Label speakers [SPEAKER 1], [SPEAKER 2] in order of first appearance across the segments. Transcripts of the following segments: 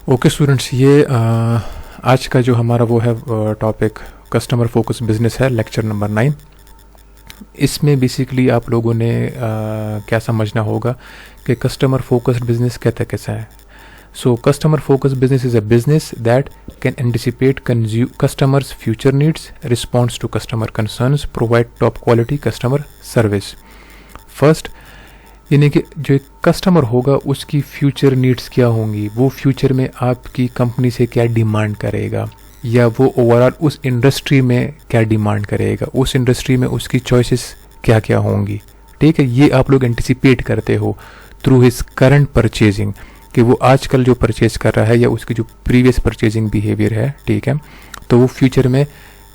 [SPEAKER 1] Okay students, ये आज का जो हमारा वो है टॉपिक कस्टमर फोकस बिजनेस है, लेक्चर नंबर 9। इसमें बेसिकली आप लोगों ने क्या समझना होगा कि कस्टमर फोकस्ड बिजनेस कहते कैसा है। So customer focused business is a business that can anticipate customers future needs, response to customer concerns, provide top quality customer service. First, यानी कि जो एक कस्टमर होगा उसकी फ्यूचर नीड्स क्या होंगी, वो फ्यूचर में आपकी कंपनी से क्या डिमांड करेगा, या वो ओवरऑल उस इंडस्ट्री में क्या डिमांड करेगा, उस इंडस्ट्री में उसकी चॉइसेस क्या क्या होंगी। ठीक है, ये आप लोग एंटिसिपेट करते हो थ्रू हिज करंट परचेजिंग, कि वो आजकल जो परचेज कर रहा है या उसकी जो प्रीवियस परचेजिंग बिहेवियर है, ठीक है, तो वो फ्यूचर में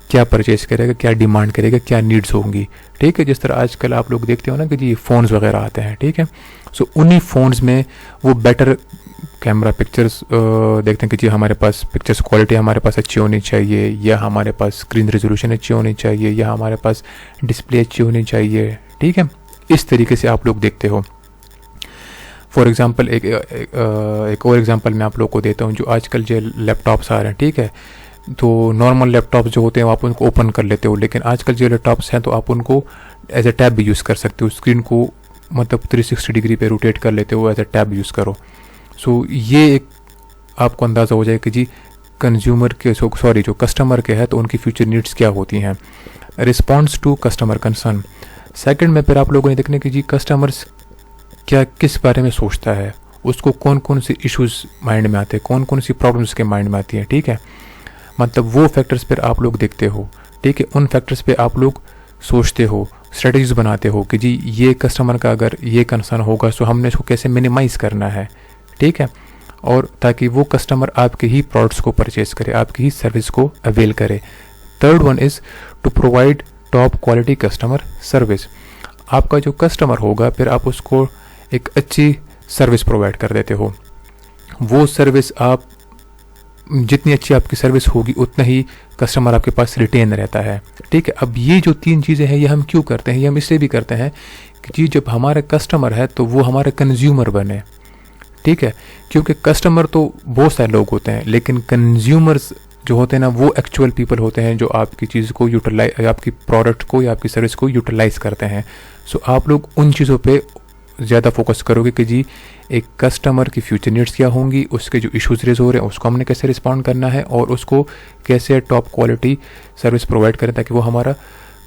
[SPEAKER 1] क्या परचेज करेगा, क्या डिमांड करेगा, क्या नीड्स होंगी। ठीक है, जिस तरह आजकल आप लोग देखते हो ना कि जी फ़ोन्स वगैरह आते हैं, ठीक है, सो उन्हीं फ़ोन्स में वो बेटर कैमरा पिक्चर्स देखते हैं कि जी हमारे पास पिक्चर्स क्वालिटी हमारे पास अच्छी होनी चाहिए, या हमारे पास स्क्रीन रेजोल्यूशन अच्छी होनी चाहिए, या हमारे पास डिस्प्ले अच्छी होनी चाहिए। ठीक है, इस तरीके से आप लोग देखते हो। फॉर एग्ज़ाम्पल एक और एग्जांपल मैं आप लोग को देता हूँ। जो आजकल जो लैपटॉप्स आ रहे हैं, ठीक है, तो नॉर्मल लैपटॉप्स जो होते हैं आप उनको ओपन कर लेते हो, लेकिन आजकल जो लैपटॉप्स हैं तो आप उनको एज ए टैब भी यूज़ कर सकते हो। स्क्रीन को मतलब 360 डिग्री पे रोटेट कर लेते हो, एज ए टैब यूज़ करो। सो ये एक आपको अंदाज़ा हो जाए कि जी कंज्यूमर के जो कस्टमर के हैं तो उनकी फ्यूचर नीड्स क्या होती हैं। Response to customer concern, second में फिर आप लोगों ने देखने कि जी कस्टमर्स क्या किस बारे में सोचता है, उसको कौन कौन से इश्यूज़ माइंड में आते हैं, कौन कौन सी प्रॉब्लम्स के माइंड में आती हैं। ठीक है, मतलब वो फैक्टर्स पर आप लोग देखते हो। ठीक है, उन फैक्टर्स पे आप लोग सोचते हो, स्ट्रेटजीज बनाते हो कि जी ये कस्टमर का अगर ये कंसर्न होगा तो हमने इसको कैसे मिनिमाइज़ करना है। ठीक है, और ताकि वो कस्टमर आपके ही प्रोडक्ट्स को परचेज करे, आपकी ही सर्विस को अवेल करे। Third one is to provide top quality customer service. आपका जो कस्टमर होगा फिर आप उसको एक अच्छी सर्विस प्रोवाइड कर देते हो। वो सर्विस आप जितनी अच्छी आपकी सर्विस होगी उतना ही कस्टमर आपके पास रिटेन रहता है। ठीक है, अब ये जो 3 चीज़ें हैं ये हम क्यों करते हैं, ये हम इसलिए भी करते हैं कि जी जब हमारे कस्टमर है तो वो हमारे कंज्यूमर बने। ठीक है, क्योंकि कस्टमर तो बहुत सारे लोग होते हैं, लेकिन कंज्यूमर्स जो होते हैं ना वो एक्चुअल पीपल होते हैं जो आपकी चीज़ को यूटिलाइज, आपकी प्रोडक्ट को या आपकी सर्विस को यूटिलाइज करते हैं। सो आप लोग उन चीज़ों पे ज़्यादा फोकस करोगे कि जी एक कस्टमर की फ्यूचर नीड्स क्या होंगी, उसके जो इश्यूज रेज हो रहे हैं उसको हमने कैसे रिस्पॉन्ड करना है, और उसको कैसे टॉप क्वालिटी सर्विस प्रोवाइड करें ताकि वो हमारा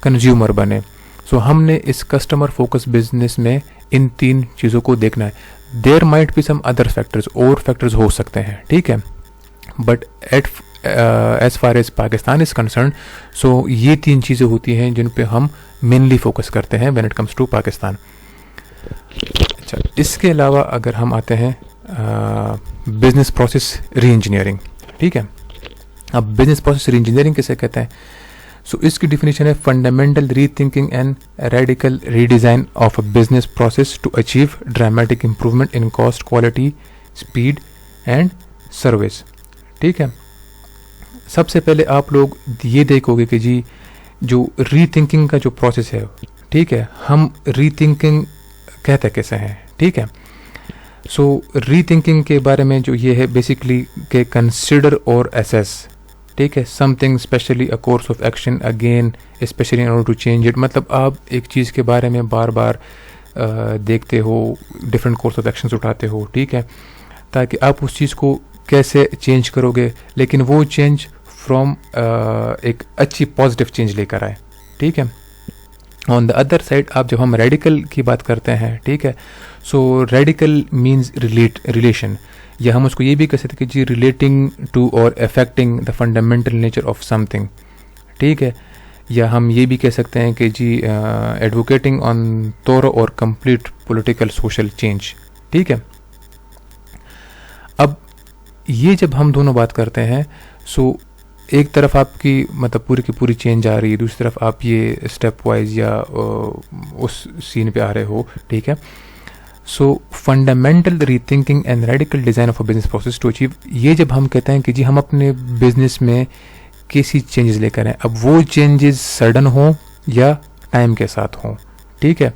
[SPEAKER 1] कंज्यूमर बने। सो हमने इस कस्टमर फोकस बिजनेस में इन 3 चीज़ों को देखना है। There might be some other factors, और फैक्टर्स हो सकते हैं। ठीक है, but as far as Pakistan is concerned, so ये 3 चीज़ें होती हैं जिन पे हम मेनली फोकस करते हैं when it comes to Pakistan. अच्छा, इसके अलावा अगर हम आते हैं बिजनेस प्रोसेस री इंजीनियरिंग। ठीक है, अब बिजनेस प्रोसेस री इंजीनियरिंग किसे कहते हैं? सो इसकी डिफिनेशन है fundamental rethinking and radical redesign of a business process to achieve dramatic improvement in cost, quality, speed and service. ठीक है, सबसे पहले आप लोग ये देखोगे कि जी जो री थिंकिंग का जो प्रोसेस है, ठीक है, हम री थिंकिंग कहते कैसे हैं। ठीक है, सो री थिंकिंग के बारे में जो ये है बेसिकली के कंसिडर और एसेस। ठीक है, something specially a course of action again specially in order to change it. मतलब आप एक चीज़ के बारे में बार बार देखते हो, डिफरेंट कोर्स ऑफ एक्शंस उठाते हो। ठीक है, ताकि आप उस चीज़ को कैसे चेंज करोगे, लेकिन वो चेंज फ्रॉम एक अच्छी पॉजिटिव चेंज लेकर आए। ठीक है, ऑन द अदर साइड आप जब हम रेडिकल की बात करते हैं, ठीक है, सो रेडिकल मीन्स रिलेशन, या हम उसको ये भी कह सकते हैं कि जी रिलेटिंग टू और affecting the fundamental nature of something. ठीक है, या हम ये भी कह सकते हैं कि जी एडवोकेटिंग ऑन थोरो और कंप्लीट पॉलिटिकल सोशल चेंज। ठीक है, अब ये जब हम दोनों बात करते हैं, सो एक तरफ आपकी मतलब पूरी की पूरी चेंज आ रही है, दूसरी तरफ आप ये स्टेप वाइज या उस सीन पे आ रहे हो। ठीक है, so fundamental rethinking and radical design of a business process to achieve, ये जब हम कहते हैं कि जी हम अपने बिजनेस में कैसी चेंजेस लेकर आए, अब वो चेंजेस सडन हो या टाइम के साथ हो। ठीक है,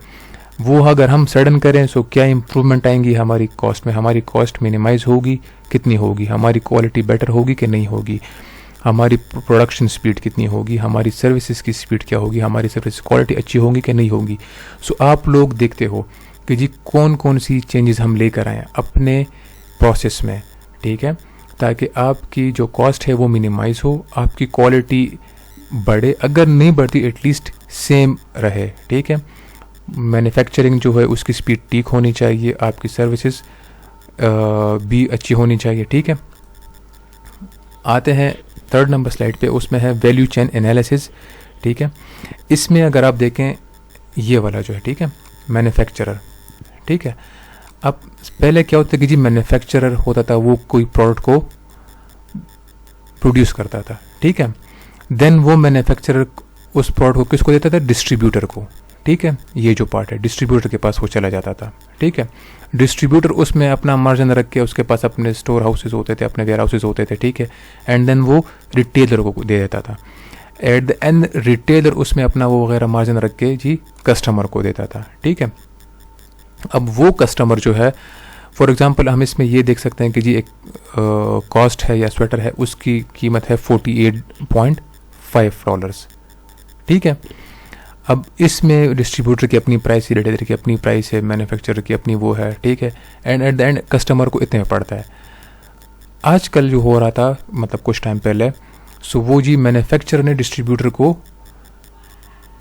[SPEAKER 1] वो अगर हम सडन करें सो क्या इम्प्रूवमेंट आएंगी हमारी कॉस्ट में, हमारी कॉस्ट मिनिमाइज होगी कितनी होगी, हमारी क्वालिटी बेटर होगी कि नहीं होगी, हमारी प्रोडक्शन स्पीड कितनी होगी, हमारी सर्विसेज की स्पीड क्या होगी, हमारी सर्विस क्वालिटी अच्छी होगी कि नहीं होगी। सो आप लोग देखते हो कि जी कौन कौन सी चेंजेस हम लेकर आए अपने प्रोसेस में, ठीक है, ताकि आपकी जो कॉस्ट है वो मिनिमाइज हो, आपकी क्वालिटी बढ़े, अगर नहीं बढ़ती एटलीस्ट सेम रहे, ठीक है। मैन्युफैक्चरिंग जो है उसकी स्पीड ठीक होनी चाहिए, आपकी सर्विसेज भी अच्छी होनी चाहिए, ठीक है। आते हैं 3rd नंबर स्लाइड पे, उसमें है वैल्यू चेन एनालिसिस, ठीक है। इसमें अगर आप देखें ये वाला जो है, ठीक है, मैन्युफैक्चरर, ठीक है। अब पहले क्या होता है कि जी मैन्युफैक्चरर होता था, वो कोई प्रोडक्ट को प्रोड्यूस करता था, ठीक है। देन वो मैन्युफैक्चरर उस प्रोडक्ट को किसको देता था, डिस्ट्रीब्यूटर को, ठीक है। ये जो पार्ट है डिस्ट्रीब्यूटर के पास वो चला जाता था, ठीक है। डिस्ट्रीब्यूटर उसमें अपना मार्जिन रख के उसके पास अपने स्टोर हाउसेज होते थे, अपने वेयर हाउसेज होते थे, ठीक है। एंड देन वो रिटेलर को दे देता था। एट द एंड रिटेलर उसमें अपना वो वगैरह मार्जिन रख के जी कस्टमर को देता था, ठीक है। अब वो कस्टमर जो है, फॉर एग्जांपल हम इसमें ये देख सकते हैं कि जी एक कॉस्ट है या स्वेटर है, उसकी कीमत है $48.5, ठीक है। अब इसमें डिस्ट्रीब्यूटर की अपनी प्राइस है, रिटेलर की अपनी प्राइस है, मैन्युफैक्चरर की अपनी वो है, ठीक है। And at the end customer को इतने में पड़ता है। आजकल जो हो रहा था मतलब कुछ टाइम पहले, सो वो जी मैन्युफैक्चरर ने डिस्ट्रीब्यूटर को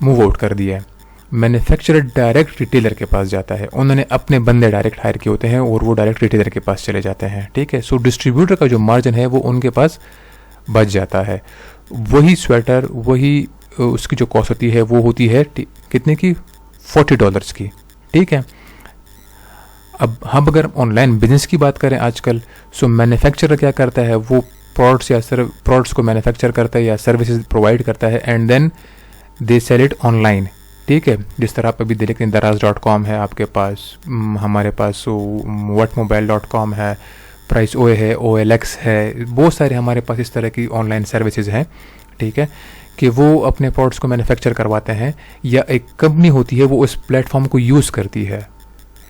[SPEAKER 1] मूव आउट कर दिया है। मैन्युफैक्चरर डायरेक्ट रिटेलर के पास जाता है, उन्होंने अपने बंदे डायरेक्ट हायर किए होते हैं और वो डायरेक्ट रिटेलर के पास चले जाते हैं, ठीक है। सो डिस्ट्रीब्यूटर का जो मार्जिन है वो उनके पास बच जाता है। वही स्वेटर, वही उसकी जो कॉस्ट होती है वो होती है कितने की, $40 की, ठीक है। अब हम अगर ऑनलाइन बिजनेस की बात करें आजकल, सो मैन्युफैक्चरर क्या करता है, वो प्रोडक्ट्स को मैन्युफैक्चर करता है या सर्विसेज प्रोवाइड करता है, and then they sell it online, ठीक है। जिस तरह आप अभी देखते हैं Daraz.com है आपके पास, हमारे पास whatmobile.com है, प्राइस ओए है, OLX है, बहुत सारे हमारे पास इस तरह की ऑनलाइन सर्विसेज हैं, ठीक है, कि वो अपने प्रोडक्ट्स को मैन्युफैक्चर करवाते हैं, या एक कंपनी होती है वो उस प्लेटफॉर्म को यूज़ करती है,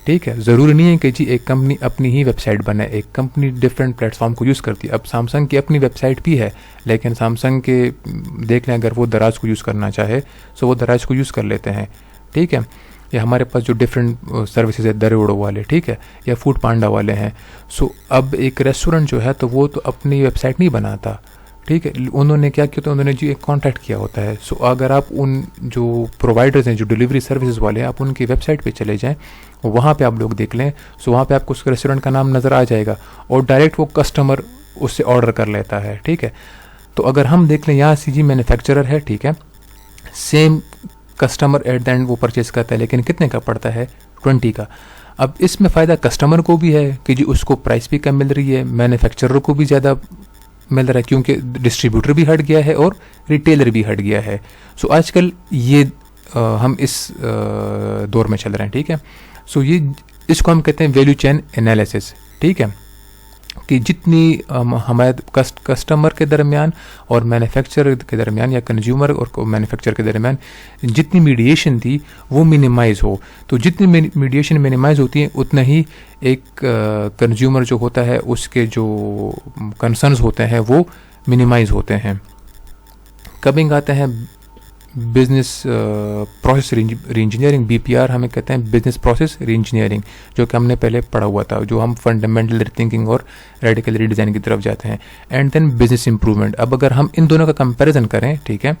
[SPEAKER 1] ठीक है। ज़रूरी नहीं है कि जी एक कंपनी अपनी ही वेबसाइट बनाए, एक कंपनी डिफरेंट प्लेटफॉर्म को यूज़ करती है। अब सैमसंग की अपनी वेबसाइट भी है, लेकिन सैमसंग के देख लें अगर वो दराज को यूज़ करना चाहे सो वो दराज को यूज़ कर लेते हैं, ठीक है। या हमारे पास जो डिफरेंट सर्विसेज है दरोड़ो वाले, ठीक है, या फूड पांडा वाले हैं। सो अब एक रेस्टोरेंट जो है तो वो तो अपनी वेबसाइट नहीं बनाता, ठीक है। उन्होंने क्या किया, तो उन्होंने जी एक कॉन्टैक्ट किया होता है। सो अगर आप उन जो प्रोवाइडर्स हैं, जो डिलीवरी सर्विसेज वाले हैं, आप उनकी वेबसाइट पे चले जाएं, वहाँ पे आप लोग देख लें, सो वहाँ पे आपको उस रेस्टोरेंट का नाम नज़र आ जाएगा और डायरेक्ट वो कस्टमर उससे ऑर्डर कर लेता है, ठीक है। तो अगर हम देख लें यहाँ CG मैन्युफैक्चरर है, ठीक है, same customer at the end वो परचेज करता है, लेकिन कितने का पड़ता है, 20 का। अब इसमें फ़ायदा कस्टमर को भी है कि जी उसको प्राइस भी कम मिल रही है, मैन्युफैक्चरर को भी ज़्यादा मिल रहा है क्योंकि डिस्ट्रीब्यूटर भी हट गया है और रिटेलर भी हट गया है। सो आजकल ये हम इस दौर में चल रहे हैं, ठीक है। सो ये इसको हम कहते हैं वैल्यू चेन एनालिसिस, ठीक है, कि जितनी हमारे कस्टमर के दरमियान और मैन्युफैक्चरर के दरमियान या कंज्यूमर और मैन्युफैक्चरर के दरमियान जितनी मीडिएशन थी वो मिनिमाइज़ हो। तो जितनी मीडिएशन मिनिमाइज़ होती है उतना ही एक कंज्यूमर जो होता है उसके जो कंसर्न्स होते हैं वो मिनिमाइज़ होते हैं। कमिंग आते हैं बिजनेस प्रोसेस रीइंजीनियरिंग, BPR हमें कहते हैं बिजनेस प्रोसेस रीइंजीनियरिंग, जो कि हमने पहले पढ़ा हुआ था, जो हम फंडामेंटल रीथिंकिंग और रेडिकल रीडिज़ाइन की तरफ जाते हैं। And then business improvement. अब अगर हम इन दोनों का कंपैरिजन करें, ठीक है,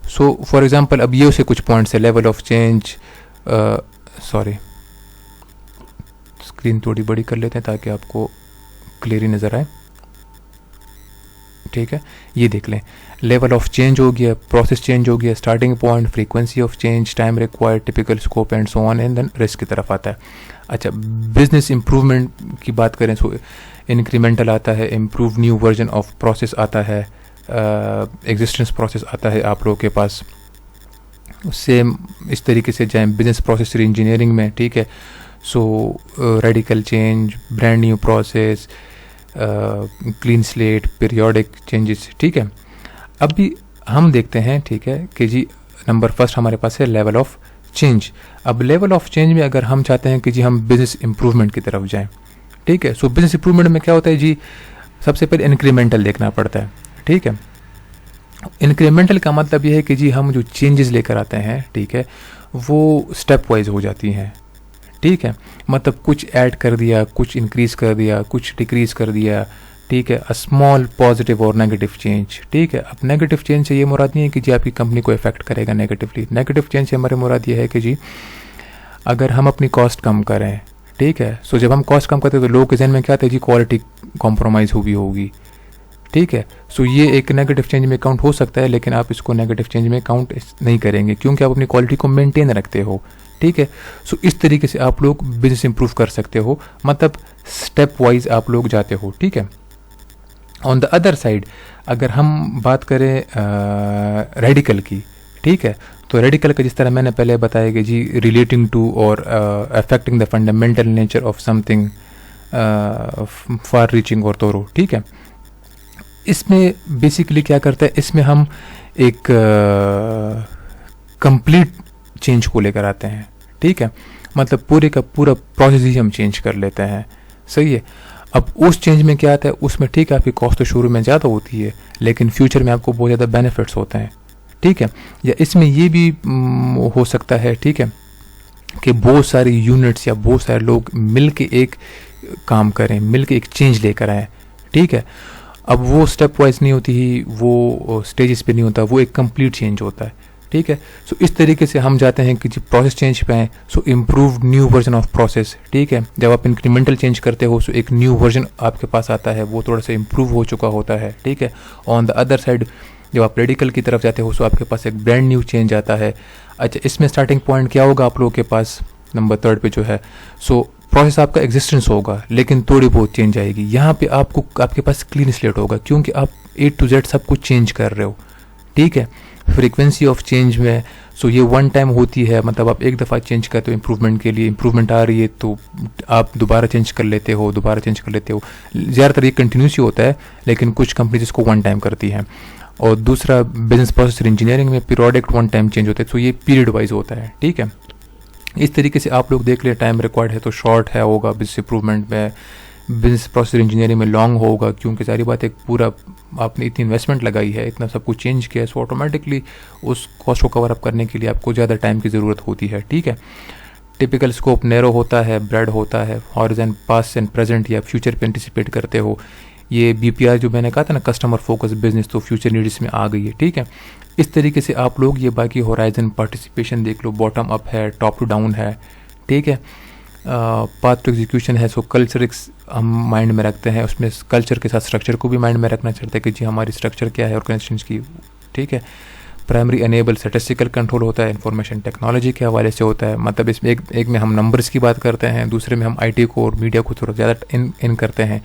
[SPEAKER 1] सो फॉर एग्जांपल अब ये उसे कुछ पॉइंट्स है, level of change, sorry screen थोड़ी बड़ी कर लेते हैं ताकि आपको क्लियरली नज़र आए, ठीक है। ये देख लें, लेवल ऑफ चेंज हो गया, प्रोसेस चेंज हो गया, starting point, frequency of change, time required, typical scope and so on, and then risk की तरफ आता है। अच्छा, बिजनेस इंप्रूवमेंट की बात करें तो इंक्रीमेंटल आता है, improve new version of process आता है, एग्जिस्टेंस प्रोसेस आता है आप लोगों के पास। सेम इस तरीके से जाएँ बिजनेस प्रोसेस इंजीनियरिंग में, ठीक है। So radical change, brand new process, clean slate, periodic changes, ठीक है। अभी हम देखते हैं, ठीक है, कि जी नंबर फर्स्ट हमारे पास है लेवल ऑफ चेंज। अब लेवल ऑफ चेंज में अगर हम चाहते हैं कि जी हम बिजनेस इंप्रूवमेंट की तरफ जाएं, ठीक है, सो बिजनेस इंप्रूवमेंट में क्या होता है जी, सबसे पहले इंक्रीमेंटल देखना पड़ता है, ठीक है। इंक्रीमेंटल का मतलब ये है कि जी हम जो चेंजेस लेकर आते हैं, ठीक है, वो स्टेप वाइज हो जाती हैं, ठीक है। मतलब कुछ ऐड कर दिया, कुछ इंक्रीज कर दिया, कुछ डिक्रीज कर दिया, ठीक है, अ स्मॉल पॉजिटिव और नेगेटिव चेंज, ठीक है। अब नेगेटिव चेंज से ये मुराद नहीं है कि जी आपकी कंपनी को इफेक्ट करेगा नेगेटिवली। नेगेटिव चेंज से हमारे मुराद ये है कि जी अगर हम अपनी कॉस्ट कम करें, ठीक है, सो जब हम कॉस्ट कम करते हैं तो लोगों के जहन में क्या आता है जी, क्वालिटी कॉम्प्रोमाइज़ हुई होगी, ठीक है। सो ये एक नेगेटिव चेंज में काउंट हो सकता है, लेकिन आप इसको नेगेटिव चेंज में काउंट नहीं करेंगे क्योंकि आप अपनी क्वालिटी को मेंटेन रखते हो, ठीक है। सो इस तरीके से आप लोग बिजनेस इंप्रूव कर सकते हो, मतलब स्टेप वाइज आप लोग जाते हो, ठीक है। ऑन द अदर साइड अगर हम बात करें रेडिकल की, ठीक है, तो रेडिकल का जिस तरह मैंने पहले बताया कि जी रिलेटिंग टू और affecting the fundamental nature of something far reaching और तोरो, ठीक है। इसमें बेसिकली क्या करता है, इसमें हम एक कंप्लीट चेंज को लेकर आते हैं, ठीक है, मतलब पूरे का पूरा प्रोसेस ही हम चेंज कर लेते हैं, सही है। अब उस चेंज में क्या आता है, उसमें ठीक है आपकी कॉस्ट तो शुरू में ज़्यादा होती है, लेकिन फ्यूचर में आपको बहुत ज़्यादा बेनिफिट्स होते हैं, ठीक है। या इसमें ये भी हो सकता है, ठीक है, कि बहुत सारी यूनिट्स या बहुत सारे लोग मिल के एक काम करें, मिल के एक चेंज लेकर आएँ, ठीक है। अब वो स्टेप वाइज नहीं होती ही, वो स्टेजेस पे नहीं होता, वो एक कंप्लीट चेंज होता है, ठीक है। सो इस तरीके से हम जाते हैं कि जब प्रोसेस चेंज पे आए, so improve new version of process, ठीक है। जब आप इंक्रीमेंटल चेंज करते हो, सो एक न्यू वर्जन आपके पास आता है, वो थोड़ा सा इम्प्रूव हो चुका होता है, ठीक है। ऑन द अदर साइड जब आप रेडिकल की तरफ जाते हो, सो आपके पास एक ब्रांड न्यू चेंज आता है। अच्छा, इसमें स्टार्टिंग पॉइंट क्या होगा आप लोगों के पास, नंबर 3 पे जो है, सो प्रोसेस आपका एग्जिस्टेंस होगा, लेकिन थोड़ी बहुत चेंज आएगी। यहाँ पे आपको आपके पास क्लीन स्लेट होगा क्योंकि आप A to Z सब कुछ चेंज कर रहे हो, ठीक है। फ्रीक्वेंसी ऑफ चेंज में सो ये वन टाइम होती है, मतलब आप एक दफ़ा चेंज करते हो इम्प्रूवमेंट के लिए, इम्प्रूवमेंट आ रही है तो आप दोबारा चेंज कर लेते हो, दोबारा चेंज कर लेते हो। ज़्यादातर ये कंटिन्यूस ही होता है, लेकिन कुछ कंपनीज इसको वन टाइम करती हैं। और दूसरा बिजनेस प्रोसेस इंजीनियरिंग में पीरियोडिक वन टाइम चेंज होता है, तो ये पीरियड वाइज होता है, ठीक है। इस तरीके से आप लोग देख लें, टाइम रिक्वायर्ड है तो शॉर्ट है होगा बिजनेस इंप्रूवमेंट में, बिजनेस प्रोसेस इंजीनियरिंग में लॉन्ग होगा क्योंकि सारी बात एक पूरा आपने इतनी इन्वेस्टमेंट लगाई है, इतना सब कुछ चेंज किया है, सो ऑटोमेटिकली उस कॉस्ट को कवर अप करने के लिए आपको ज़्यादा टाइम की ज़रूरत होती है, ठीक है। टिपिकल स्कोप नैरो होता है, ब्रेड होता है, हॉरिजन पास्ट एंड प्रेजेंट या फ्यूचर पे एंटिसिपेट करते हो। ये BPR जो मैंने कहा था ना, कस्टमर फोकस बिजनेस, तो फ्यूचर नीड्स में आ गई है, ठीक है। इस तरीके से आप लोग ये बाकी होराइजन पार्टिसिपेशन देख लो, बॉटम अप है, टॉप टू डाउन है, ठीक है। पाथ टू एग्जीक्यूशन है, सो कल्चर हम माइंड में रखते हैं, उसमें कल्चर के साथ स्ट्रक्चर को भी माइंड में रखना चाहते हैं कि जी हमारी स्ट्रक्चर क्या है ऑर्गेनाइजेशन की, ठीक है। प्राइमरी एनेबल स्टैटिस्टिकल कंट्रोल होता है, इंफॉर्मेशन टेक्नोलॉजी के हवाले से होता है, मतलब इसमें एक में हम नंबर्स की बात करते हैं, दूसरे में हम IT को और मीडिया को थोड़ा ज़्यादा इन करते हैं।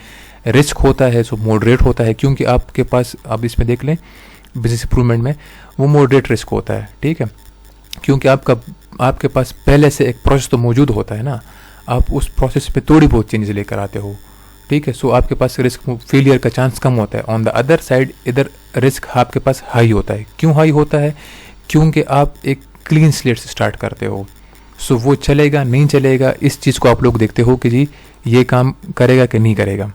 [SPEAKER 1] रिस्क होता है, सो मॉडरेट होता है, क्योंकि आपके पास अब इसमें देख लें बिजनेस इंप्रूवमेंट में वो मॉडरेट रिस्क होता है, ठीक है, क्योंकि आपके पास पहले से एक प्रोसेस तो मौजूद होता है ना, आप उस प्रोसेस पे थोड़ी बहुत चेंजेस लेकर आते हो, ठीक है। सो आपके पास रिस्क फेलियर का चांस कम होता है। ऑन द अदर साइड इधर रिस्क आपके पास हाई होता है। क्यों हाई होता है? क्योंकि आप एक क्लीन स्लेट से स्टार्ट करते हो, सो वो चलेगा नहीं चलेगा इस चीज़ को आप लोग देखते हो कि जी ये काम करेगा कि नहीं करेगा।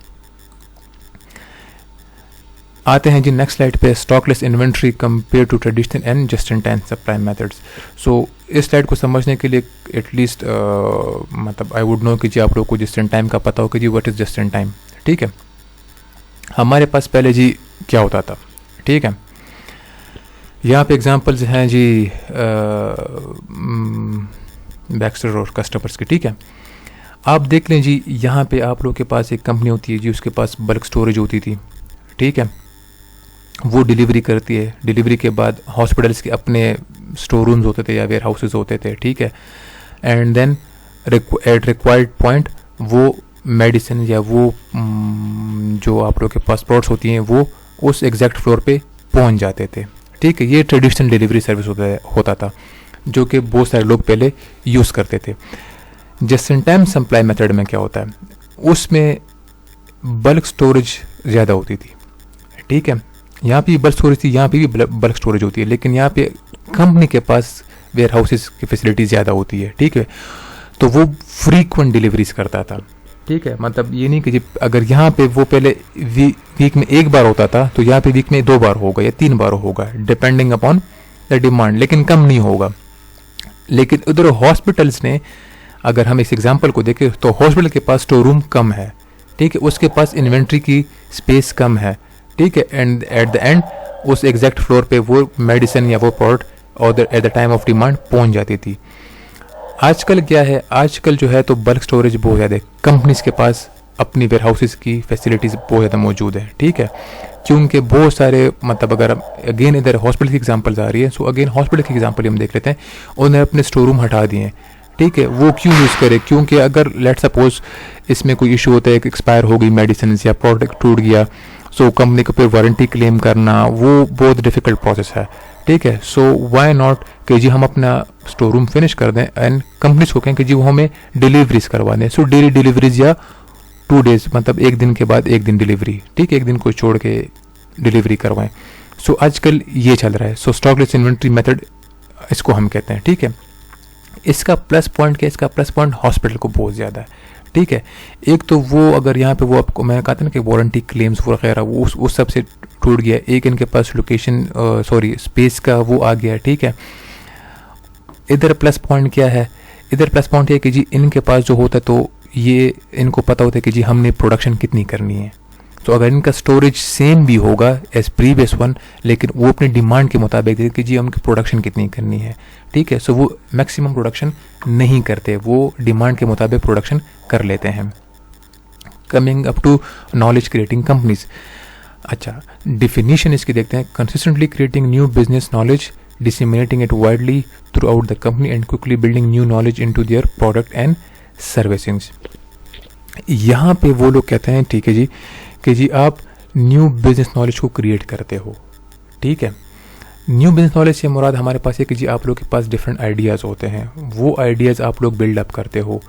[SPEAKER 1] आते हैं जी नेक्स्ट स्लाइड पे, stockless inventory compare to traditional and just in time supply methods. So इस स्लाइड को समझने के लिए एटलीस्ट मतलब आई वुड नो कि जी आप लोग को जस्ट इन टाइम का पता हो कि जी what is just in time, ठीक है। हमारे पास पहले जी क्या होता था, ठीक है। यहाँ पे एग्जांपल्स हैं जी बैक्स्टर और कस्टमर्स की, ठीक है। आप देख लें जी, यहाँ पे आप लोग के पास एक कंपनी होती है जी, उसके पास बल्क स्टोरेज होती थी, ठीक है। वो डिलीवरी करती है, डिलीवरी के बाद हॉस्पिटल्स के अपने स्टोर रूम्स होते थे या वेयर हाउसेज होते थे, ठीक है। And then at required point वो मेडिसिन या वो जो आप लोग के पास प्रोडक्ट्स होती हैं वो उस एग्जैक्ट फ्लोर पे पहुंच जाते थे, ठीक है। ये ट्रेडिशनल डिलीवरी सर्विस होता था जो कि बहुत सारे लोग पहले यूज़ करते थे। Just in time supply method में क्या होता है, उसमें बल्क स्टोरेज ज़्यादा होती थी, ठीक है। यहाँ पे बल्क स्टोरेज थी, यहाँ पे भी बल्क स्टोरेज होती है, लेकिन यहाँ पे कंपनी के पास वेयर हाउसेस की फैसिलिटी ज़्यादा होती है, ठीक है। तो वो फ्रीक्वेंट डिलीवरीज करता था, ठीक है। मतलब ये नहीं कि जी अगर यहाँ पे वो पहले वीक में एक बार होता था तो यहाँ पे वीक में 2 बार होगा या 3 बार होगा, डिपेंडिंग अपॉन द डिमांड, लेकिन कम नहीं होगा। लेकिन उधर हॉस्पिटल्स ने, अगर हम इस एग्जांपल को देखें तो हॉस्पिटल के पास स्टोर रूम कम है, ठीक है, उसके पास इन्वेंट्री की स्पेस कम है, ठीक है, एंड एट द एंड उस एग्जैक्ट फ्लोर पे वो मेडिसिन या वो प्रोडक्ट और at the time of demand पहुंच जाती थी। आजकल क्या है, आजकल जो है तो बल्क स्टोरेज बहुत ज़्यादा है, कंपनीज के पास अपनी वेयर हाउसेज की फैसिलिटीज़ बहुत ज़्यादा मौजूद है, ठीक है, क्योंकि बहुत सारे मतलब अगर अगेन इधर हॉस्पिटल की एग्जांपल्स आ रही है, सो अगेन हॉस्पिटल की एग्जांपल हम देख लेते हैं। उन्होंने अपने स्टोर रूम हटा दिए हैं, ठीक है, वो क्यों यूज़ करे, क्योंकि अगर लेट सपोज इसमें कोई इशू होता है कि एक्सपायर हो गई मेडिसिन या प्रोडक्ट टूट गया, सो कंपनी को फिर वारंटी क्लेम करना वो बहुत डिफिकल्ट प्रोसेस है, ठीक है। सो वाई नॉट कि जी हम अपना स्टोर रूम फिनिश कर दें एंड कंपनीज को कहें कि जी वो हमें डिलीवरीज करवा दें, सो डेली डिलीवरीज या 2 डेज मतलब एक दिन के बाद एक दिन डिलीवरी, ठीक है, एक दिन को छोड़ के डिलीवरी करवाएं। सो आजकल ये चल रहा है, सो स्टॉकलेस इन्वेंट्री मेथड इसको हम कहते हैं, ठीक है। इसका प्लस पॉइंट क्या है, इसका प्लस पॉइंट हॉस्पिटल को बहुत ज़्यादा है, ठीक है। एक तो वो अगर यहाँ पे वो आपको मैं कहता ना कि वारंटी क्लेम्स वगैरह वो उस सब से टूट गया, एक इनके पास लोकेशन स्पेस का वो आ गया, ठीक है। इधर प्लस पॉइंट क्या है, इधर प्लस पॉइंट ये कि जी इनके पास जो होता है तो ये इनको पता होता है कि जी हमने प्रोडक्शन कितनी करनी है। तो अगर इनका स्टोरेज सेम भी होगा एज प्रीवियस वन, लेकिन वो अपनी डिमांड के मुताबिक देते कि जी हमकी प्रोडक्शन कितनी करनी है, ठीक है। सो वो मैक्सिमम प्रोडक्शन नहीं करते, वो डिमांड के मुताबिक प्रोडक्शन कर लेते हैं। Coming up to knowledge creating companies, अच्छा डिफिनीशन इसकी देखते हैं। Consistently creating new business knowledge, disseminating it widely throughout the company and quickly building new knowledge into their product and servicing। यहाँ पे वो लोग कहते हैं, ठीक है जी, कि जी आप न्यू बिजनेस नॉलेज को क्रिएट करते हो, ठीक है। न्यू बिजनेस नॉलेज से मुराद हमारे पास है कि जी आप लोग के पास डिफरेंट आइडियाज़ होते हैं, वो आइडियाज़ आप लोग बिल्डअप करते हो,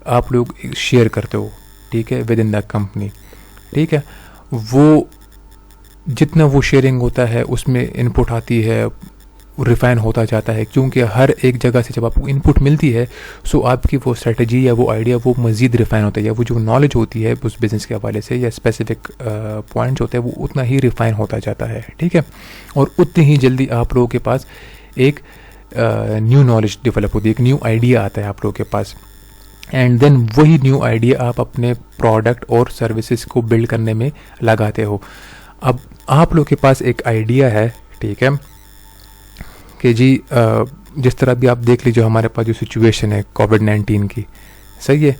[SPEAKER 1] आप लोग शेयर करते हो, ठीक है, विद इन द कंपनी, ठीक है। वो जितना वो शेयरिंग होता है उसमें इनपुट आती है, रिफाइन होता जाता है, क्योंकि हर एक जगह से जब आपको इनपुट मिलती है सो आपकी वो स्ट्रेटजी या वो आइडिया वो मज़ीद रिफाइन होता है, या वो जो नॉलेज होती है उस बिज़नेस के हवाले से या स्पेसिफिक पॉइंट्स होते हैं वो उतना ही रिफाइन होता जाता है, ठीक है। और उतनी ही जल्दी आप लोगों के पास एक न्यू नॉलेज डेवलप होती है, एक न्यू आइडिया आता है आप लोगों के पास, एंड देन वही न्यू आइडिया आप अपने प्रोडक्ट और सर्विसेज को बिल्ड करने में लगाते हो। अब आप लोग के पास एक आइडिया है, ठीक है, कि जी जिस तरह भी आप देख लीजिए हमारे पास जो सिचुएशन है कोविड-19 की, सही है।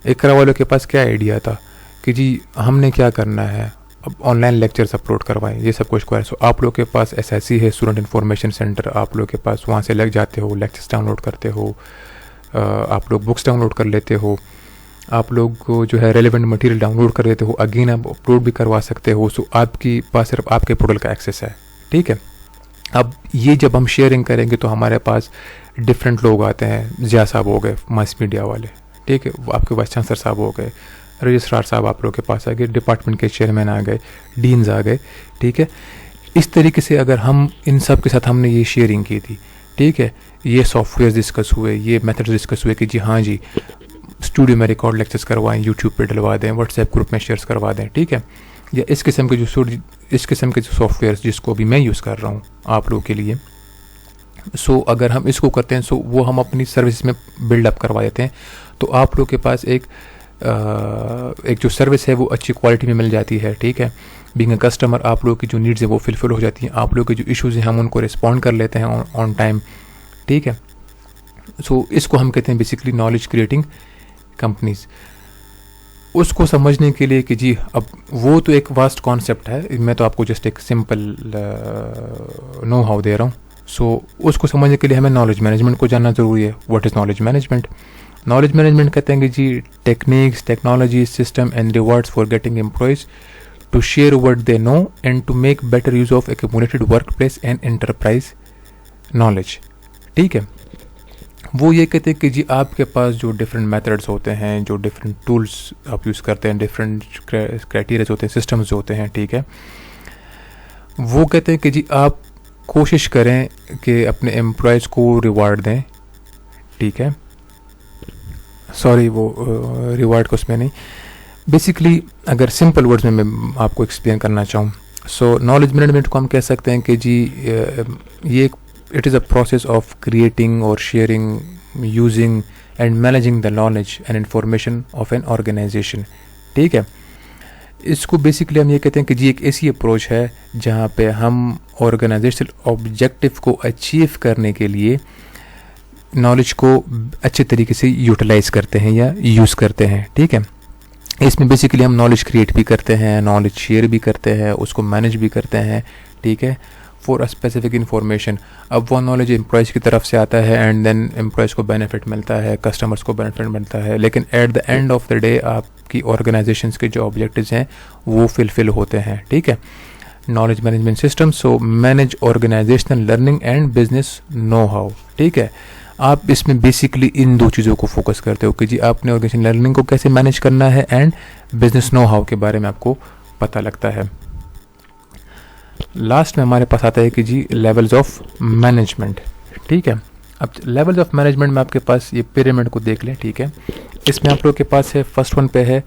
[SPEAKER 1] इकरा वालों के पास क्या आइडिया था कि जी हमने क्या करना है, अब ऑनलाइन लेक्चर्स अपलोड करवाएं, ये सब कुछ करें। सो आप लोग के पास SIC है, स्टूडेंट इन्फॉर्मेशन सेंटर, आप लोग के पास वहाँ से लग जाते हो, लेक्चर्स डाउनलोड करते हो, आप लोग बुक्स डाउनलोड कर लेते हो, आप लोग को जो है रेलिवेंट मटेरियल डाउनलोड कर लेते हो, अगेन आप अपलोड भी करवा सकते हो। सो आपके पास सिर्फ आपके पोर्टल का एक्सेस है, ठीक है। अब ये जब हम शेयरिंग करेंगे तो हमारे पास डिफरेंट लोग आते हैं, जिया साहब हो गए मास मीडिया वाले, ठीक है, आपके वाइस चांसलर साहब हो गए, रजिस्ट्रार साहब आप लोग के पास आ गए, डिपार्टमेंट के चेयरमैन आ गए, डीन्स आ गए, ठीक है। इस तरीके से अगर हम इन सब के साथ हमने ये शेयरिंग की थी, ठीक है, ये सॉफ्टवेयर डिस्कस हुए, ये मेथड्स डिस्कस हुए कि जी हाँ जी स्टूडियो में रिकॉर्ड लेक्चर्स करवाएं, यूट्यूब पे डलवा दें, व्हाट्सएप ग्रुप में शेयर्स करवा दें, ठीक है, या इस किस्म के जो सॉफ्टवेयर जिसको भी मैं यूज़ कर रहा हूँ आप लोगों के लिए। सो अगर हम इसको करते हैं सो वो हम अपनी सर्विस में बिल्डअप करवा देते हैं, तो आप लोग के पास एक जो सर्विस है वो अच्छी क्वालिटी में मिल जाती है, ठीक है। बीइंग अ कस्टमर आप लोगों की जो नीड्स है वो फुलफिल हो जाती हैं, आप लोग के जो इश्यूज़ हैं हम उनको रिस्पॉन्ड कर लेते हैं ऑन टाइम, ठीक है। सो इसको हम कहते हैं बेसिकली नॉलेज क्रिएटिंग कंपनीज। उसको समझने के लिए कि जी अब वो तो एक वास्ट कॉन्सेप्ट है, मैं तो आपको जस्ट एक सिंपल नो हाउ दे रहा हूँ। सो उसको समझने के लिए हमें नॉलेज मैनेजमेंट को जानना ज़रूरी है। What is knowledge management? Knowledge management कहते हैं कि जी techniques, technology, system and rewards for getting employees to share what they know and to make better use of accumulated workplace and enterprise knowledge, ठीक है। वो ये कहते हैं कि जी आपके पास जो डिफरेंट मेथड्स होते हैं, जो डिफरेंट टूल्स आप यूज़ करते हैं, डिफरेंट क्राइटेरियाज होते हैं, सिस्टम्स होते हैं, ठीक है, वो कहते हैं कि जी आप कोशिश करें कि अपने एम्प्लॉयज़ को रिवार्ड दें, ठीक है, सॉरी वो रिवार्ड को उसमें नहीं, बेसिकली अगर सिंपल वर्ड्स में मैं आपको एक्सप्लेन करना चाहूँ, सो नॉलेज मैनेजमेंट को हम कह सकते हैं कि जी ये it is a process of creating और sharing, using and managing the knowledge and information of an organization, ठीक है। इसको बेसिकली हम ये कहते हैं कि जी एक ऐसी अप्रोच है जहाँ पे हम ऑर्गेनाइजेशनल ऑब्जेक्टिव को अचीव करने के लिए नॉलेज को अच्छे तरीके से यूटिलाइज करते हैं या यूज़ करते हैं, ठीक है। इसमें बेसिकली हम नॉलेज क्रिएट भी करते हैं, नॉलेज शेयर भी करते हैं, उसको मैनेज भी करते हैं, ठीक है, फॉर अ स्पेसिफिक इन्फॉर्मेशन। अब वो नॉलेज एम्प्लॉयज़ की तरफ से आता है एंड देन एम्प्लॉयज़ को बेनिफिट मिलता है, कस्टमर्स को बेनिफिट मिलता है, लेकिन at the end of the day आपकी ऑर्गेनाइजेशंस के जो ऑब्जेक्टिव्स हैं वो फिलफिल होते हैं, ठीक है। Knowledge management system, so manage organisational learning and business know how, ठीक है। आप इसमें बेसिकली इन दो चीज़ों को फोकस करते हो कि जी आपने ऑर्गेनाइजेशन लर्निंग को कैसे मैनेज करना है एंड बिजनेस नो हाउ के बारे में आपको पता लगता है। लास्ट में हमारे पास आता है कि जी लेवल्स ऑफ मैनेजमेंट, ठीक है। अब लेवल्स ऑफ मैनेजमेंट में आपके पास ये पिरामिड को देख लें, ठीक है। इसमें आप लोग के पास है, फर्स्ट वन पे है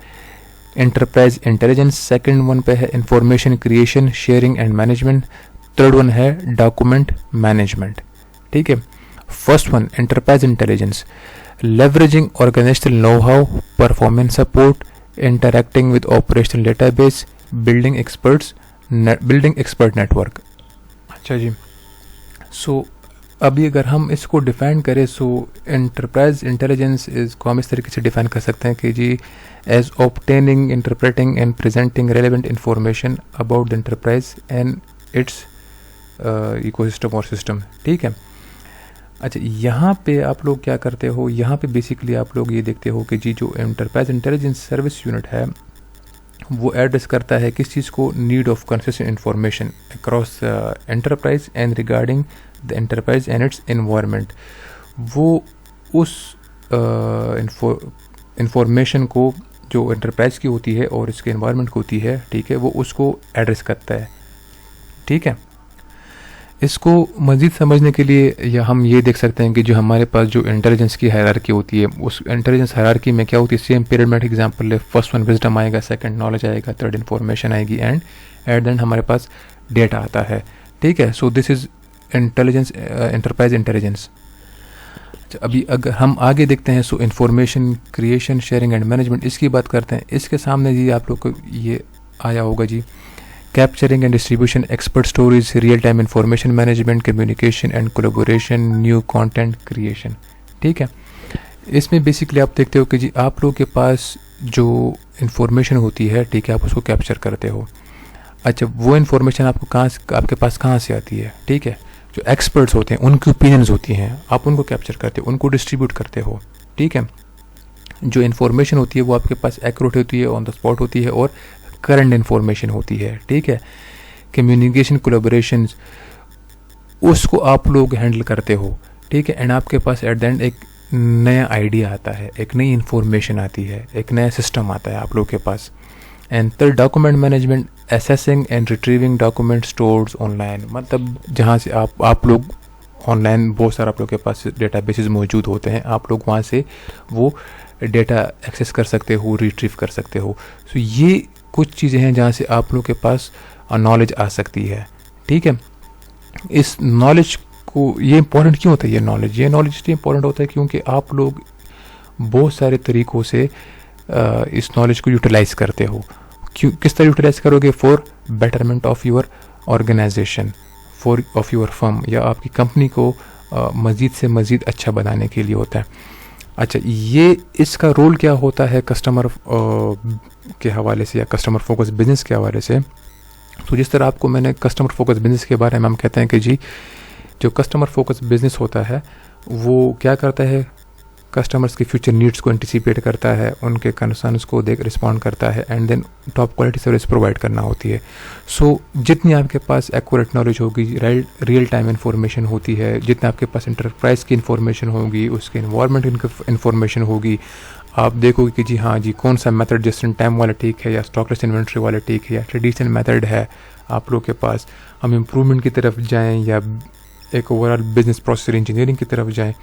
[SPEAKER 1] एंटरप्राइज इंटेलिजेंस, सेकंड वन पे है information creation, sharing and management, third one है डॉक्यूमेंट मैनेजमेंट, ठीक है। First one enterprise intelligence, leveraging organizational know-how, performance support, interacting with operational database, building expert network। अच्छा जी, सो अभी अगर हम इसको डिफाइन करें, सो एंटरप्राइज इंटेलिजेंस को हम इस तरीके से डिफाइन कर सकते हैं कि जी as obtaining, interpreting and presenting relevant information about the enterprise and its ecosystem और सिस्टम, ठीक है। अच्छा, यहाँ पे आप लोग क्या करते हो, यहाँ पे बेसिकली आप लोग ये देखते हो कि जी जो एंटरप्राइज इंटेलिजेंस सर्विस यूनिट है वो एड्रेस करता है किस चीज़ को, need of consistent information across enterprise and regarding the enterprise and it's environment. वो उस इंफॉर्मेशन को जो एंटरप्राइज की होती है और इसके एनवायरनमेंट की होती है, ठीक है, वो उसको एड्रेस करता है, ठीक है। इसको मज़ीद समझने के लिए या हम ये देख सकते हैं कि जो हमारे पास जो इंटेलिजेंस की हायरार्की होती है, उस इंटेलिजेंस हायरार्की में क्या होती है, सेम पिरामिड एग्जांपल ले, फर्स्ट वन विजडम आएगा, सेकंड नॉलेज आएगा, थर्ड इन्फॉर्मेशन आएगी एंड एट द एंड हमारे पास डेटा आता है, ठीक है। So this is intelligence, enterprise intelligence. अभी अगर हम आगे देखते हैं, so information creation, sharing and management, इसकी बात करते हैं। इसके सामने जी आप लोग को ये आया होगा जी, capturing and distribution, expert stories, real time information management, communication and collaboration, new content creation, ठीक है। इसमें बेसिकली आप देखते हो कि जी आप लोगों के पास जो इन्फॉर्मेशन होती है, ठीक है, आप उसको कैप्चर करते हो। अच्छा, वो इन्फॉर्मेशन आपको आपके पास कहाँ से आती है, ठीक है, जो एक्सपर्ट्स होते हैं उनकी ओपिनियंस होती हैं, आप उनको कैप्चर करते हो, उनको डिस्ट्रीब्यूट करते हो, ठीक है। जो इन्फॉर्मेशन होती है वो आपके पास एक्यूरेट होती है, ऑन द स्पॉट होती है और करंट इन्फॉर्मेशन होती है, ठीक है। कम्युनिकेशन, कोलैबोरेशन, उसको आप लोग हैंडल करते हो, ठीक है। एंड आपके पास एट द एंड एक नया आइडिया आता है, एक नई इन्फॉर्मेशन आती है, एक नया सिस्टम आता है आप लोग के पास। And third document management, assessing and retrieving document stores online, मतलब जहाँ से आप लोग ऑनलाइन बहुत सारा आप लोग के पास डेटाबेसेस मौजूद होते हैं, आप लोग वहाँ से वो डेटा एक्सेस कर सकते हो, रिट्रीव कर सकते हो। सो ये कुछ चीज़ें हैं जहाँ से आप लोग के पास नॉलेज आ सकती है, ठीक है। इस नॉलेज को, ये इंपॉर्टेंट क्यों होता है, ये नॉलेज इसलिए इंपॉर्टेंट होता है क्योंकि आप लोग बहुत सारे तरीक़ों से इस नॉलेज को यूटिलाइज़ करते हो। किस तरह यूटिलाइज करोगे, for betterment of your organisation, for of your firm, या आपकी कंपनी को मज़ीद से मज़ीद अच्छा बनाने के लिए होता है। अच्छा, ये इसका रोल क्या होता है कस्टमर के हवाले से या कस्टमर फोकस बिजनेस के हवाले से। तो जिस तरह आपको मैंने कस्टमर फोकस बिजनेस के बारे में हम कहते हैं कि जी जो कस्टमर फोकस बिजनेस होता है वो क्या करता है, कस्टमर्स की फ्यूचर नीड्स को एंटिसिपेट करता है, उनके कंसर्न्स को रिस्पॉन्ड करता है and then top quality service provide करना होती है। सो जितनी आपके पास एक्यूरेट नॉलेज होगी, रियल टाइम इन्फॉर्मेशन होती है, जितना आपके पास इंटरप्राइज की इन्फॉर्मेशन होगी, उसके इन्वायरमेंट इन्फॉर्मेशन होगी, आप देखोगे कि जी हाँ जी कौन सा मेथड जस्ट इन टाइम वाला ठीक है या स्टॉकलेस इन्वेंट्री वाला ठीक है या ट्रेडिशनल मेथड है आप लोग के पास, हम इम्प्रूवमेंट की तरफ जाएं या एक ओवरऑल बिजनेस प्रोसेस इंजीनियरिंग की तरफ जाएं,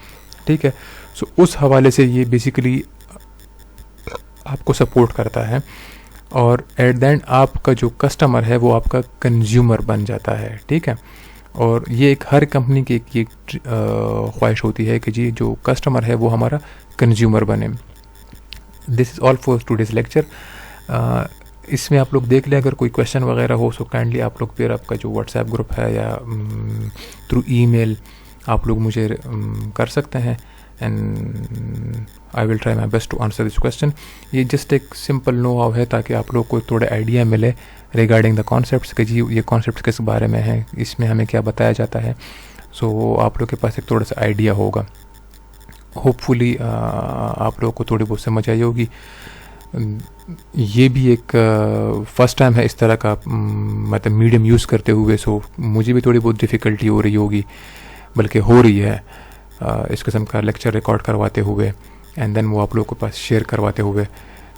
[SPEAKER 1] ठीक है। सो उस हवाले से ये बेसिकली आपको सपोर्ट करता है और एट द एंड आपका जो कस्टमर है वो आपका कंज्यूमर बन जाता है, ठीक है। और ये एक हर कंपनी की एक ख्वाहिश होती है कि जी जो कस्टमर है वो हमारा कंज्यूमर बने। This is all for today's lecture. इसमें आप लोग देख लें, अगर कोई क्वेश्चन वगैरह हो सो काइंडली आप लोग फिर आपका जो व्हाट्सएप ग्रुप है या थ्रू ईमेल आप लोग मुझे कर सकते हैं and I will try my best to answer this question. ये जस्ट एक सिंपल नो हाउ है ताकि आप लोग को थोड़ा आइडिया मिले रिगार्डिंग द कॉन्सेप्ट्स कि जी ये कॉन्सेप्ट किस बारे में है, इसमें हमें क्या बताया जाता है। सो आप लोग के पास एक थोड़ा सा आइडिया होगा। होपफुली आप लोगों को थोड़ी बहुत समझ आई होगी। ये भी एक फर्स्ट टाइम है इस तरह का मतलब मीडियम यूज़ करते हुए, सो मुझे भी थोड़ी बहुत डिफ़िकल्टी हो रही होगी, बल्कि हो रही है इस किस्म का लेक्चर रिकॉर्ड करवाते हुए एंड देन वो आप लोगों के पास शेयर करवाते हुए।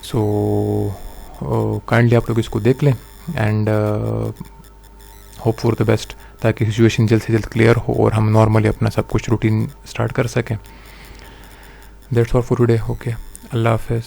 [SPEAKER 1] सो काइंडली आप लोग इसको देख लें and hope for the best ताकि सिचुएशन जल्द से जल्द क्लियर हो और हम नॉर्मली अपना सब कुछ रूटीन स्टार्ट कर सकें। That's all for today. Okay, अल्लाह हाफिज़।